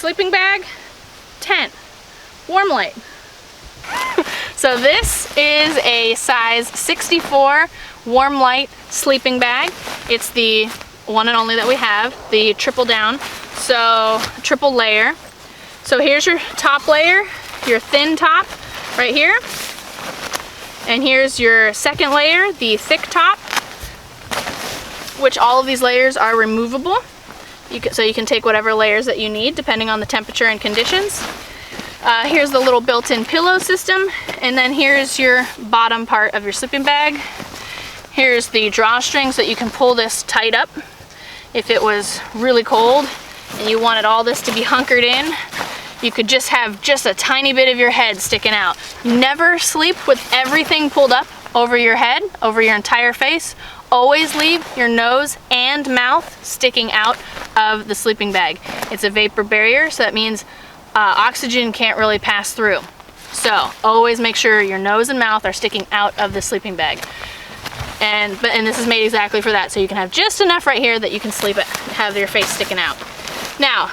sleeping bag, tent, Warmlite. So this is a size 64 Warmlite sleeping bag. It's the one and only that we have, the triple down, so triple layer. So here's your top layer, your thin top right here. And here's your second layer, the thick top, which all of these layers are removable. So you can take whatever layers that you need depending on the temperature and conditions. Here's the little built-in pillow system, and then here's your bottom part of your sleeping bag. Here's the drawstring so that you can pull this tight up if it was really cold and you wanted all this to be hunkered in. You could just have just a tiny bit of your head sticking out. Never sleep with everything pulled up over your head, over your entire face. Always leave your nose and mouth sticking out of the sleeping bag. It's a vapor barrier, so that means oxygen can't really pass through. So always make sure your nose and mouth are sticking out of the sleeping bag. And this is made exactly for that, so you can have just enough right here that you can sleep it, have your face sticking out. Now,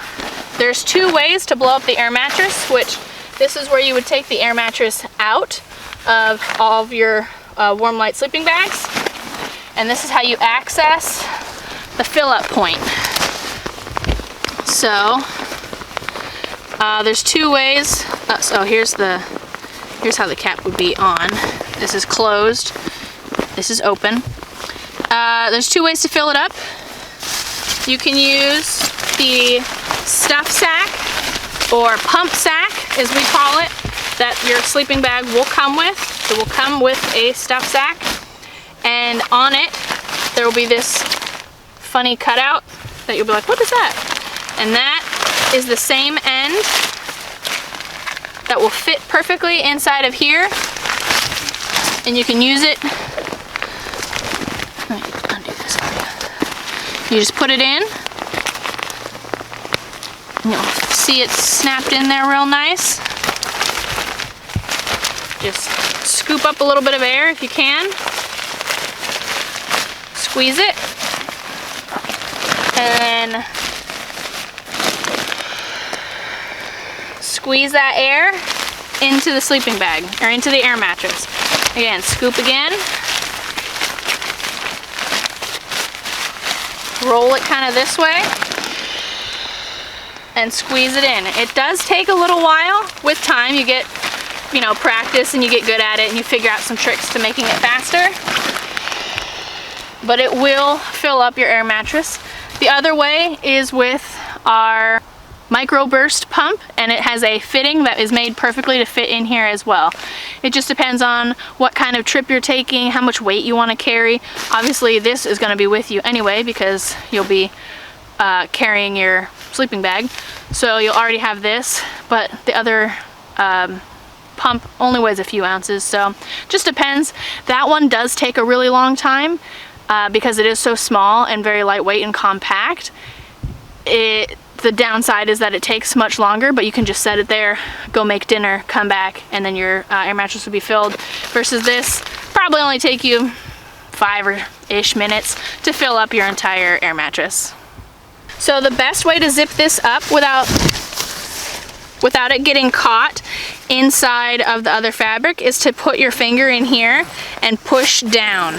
there's two ways to blow up the air mattress, which this is where you would take the air mattress out of all of your Warmlite sleeping bags. And this is how you access the fill-up point. So there's two ways. So here's how the cap would be on. This is closed. This is open. There's two ways to fill it up. You can use the stuff sack or pump sack, as we call it, that your sleeping bag will come with. It will come with a stuff sack, and on it there will be this funny cutout that you'll be like, what is that? And that is the same end that will fit perfectly inside of here, and you can use it. Let me undo this for you. You just put it in, and you'll see it snapped in there real nice. Just scoop up a little bit of air if you can. Squeeze it. And then squeeze that air into the sleeping bag, or into the air mattress. Again, scoop again. Roll it kind of this way. And squeeze it in. It does take a little while. With time, you get, practice, and you get good at it, and you figure out some tricks to making it faster. But it will fill up your air mattress. The other way is with our microburst pump, and it has a fitting that is made perfectly to fit in here as well. It just depends on what kind of trip you're taking, how much weight you want to carry. Obviously this is going to be with you anyway because you'll be carrying your sleeping bag, so you'll already have this, but the other pump only weighs a few ounces, so just depends. That one does take a really long time because it is so small and very lightweight and compact. The downside is that it takes much longer, but you can just set it there, go make dinner, come back, and then your air mattress will be filled. Versus this, probably only take you 5-ish minutes to fill up your entire air mattress. So the best way to zip this up without it getting caught inside of the other fabric is to put your finger in here and push down.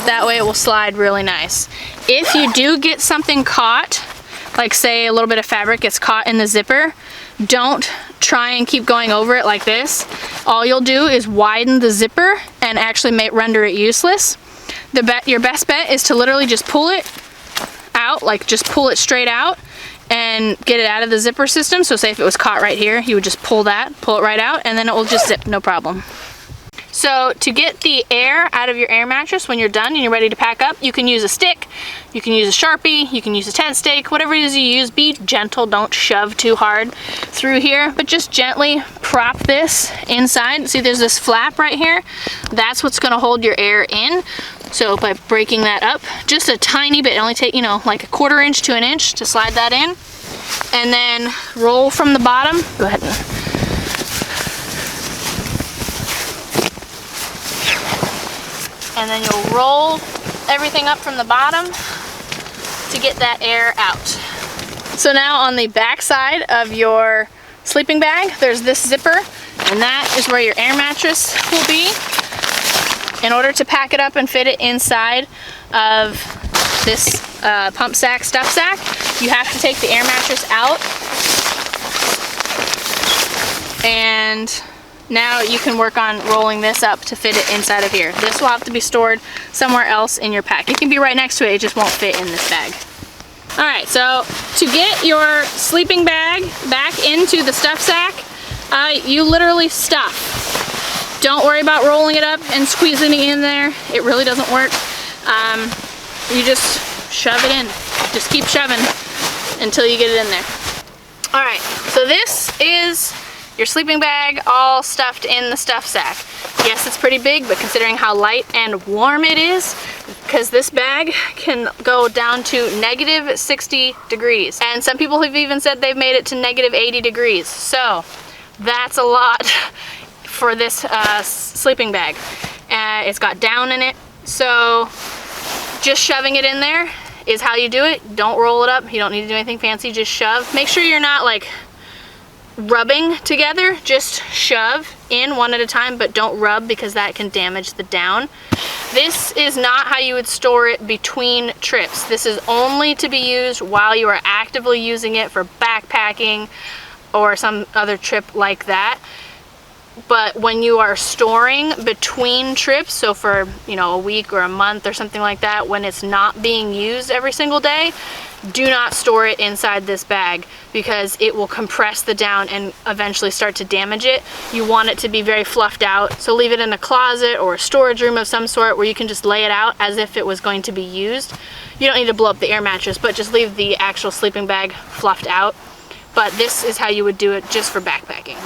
That way it will slide really nice. If you do get something caught, like say a little bit of fabric gets caught in the zipper, don't try and keep going over it like this. All you'll do is widen the zipper and actually render it useless. Your best bet is to literally just pull it out, like just pull it straight out and get it out of the zipper system. So say if it was caught right here, you would just pull it right out, and then it will just zip, no problem. So to get the air out of your air mattress when you're done and you're ready to pack up, you can use a stick, you can use a Sharpie, you can use a tent stake, whatever it is you use. Be gentle, don't shove too hard through here, but just gently prop this inside. See, there's this flap right here. That's what's gonna hold your air in. So by breaking that up just a tiny bit, it only take, like 1/4 inch to 1 inch to slide that in, and then roll from the bottom. Go ahead and then you'll roll everything up from the bottom to get that air out. So now on the back side of your sleeping bag, there's this zipper, and that is where your air mattress will be. In order to pack it up and fit it inside of this pump sack, stuff sack, you have to take the air mattress out. And now you can work on rolling this up to fit it inside of here. This will have to be stored somewhere else in your pack. It can be right next to it, it just won't fit in this bag. All right, so to get your sleeping bag back into the stuff sack, you literally stuff. Don't worry about rolling it up and squeezing it in there. It really doesn't work. You just shove it in. Just keep shoving until you get it in there. All right, so this is your sleeping bag all stuffed in the stuff sack. Yes, it's pretty big, but considering how light and warm it is, because this bag can go down to -60 degrees. And some people have even said they've made it to -80 degrees. So that's a lot for this sleeping bag. It's got down in it. So just shoving it in there is how you do it. Don't roll it up. You don't need to do anything fancy. Just shove. Make sure you're not like rubbing together. Just shove in one at a time, but don't rub because that can damage the down. This is not how you would store it between trips. This is only to be used while you are actively using it for backpacking or some other trip like that. But when you are storing between trips, so for, you know, a week or a month or something like that, when it's not being used every single day, do not store it inside this bag because it will compress the down and eventually start to damage it. You want it to be very fluffed out, so leave it in a closet or a storage room of some sort where you can just lay it out as if it was going to be used. You don't need to blow up the air mattress, but just leave the actual sleeping bag fluffed out. But this is how you would do it just for backpacking.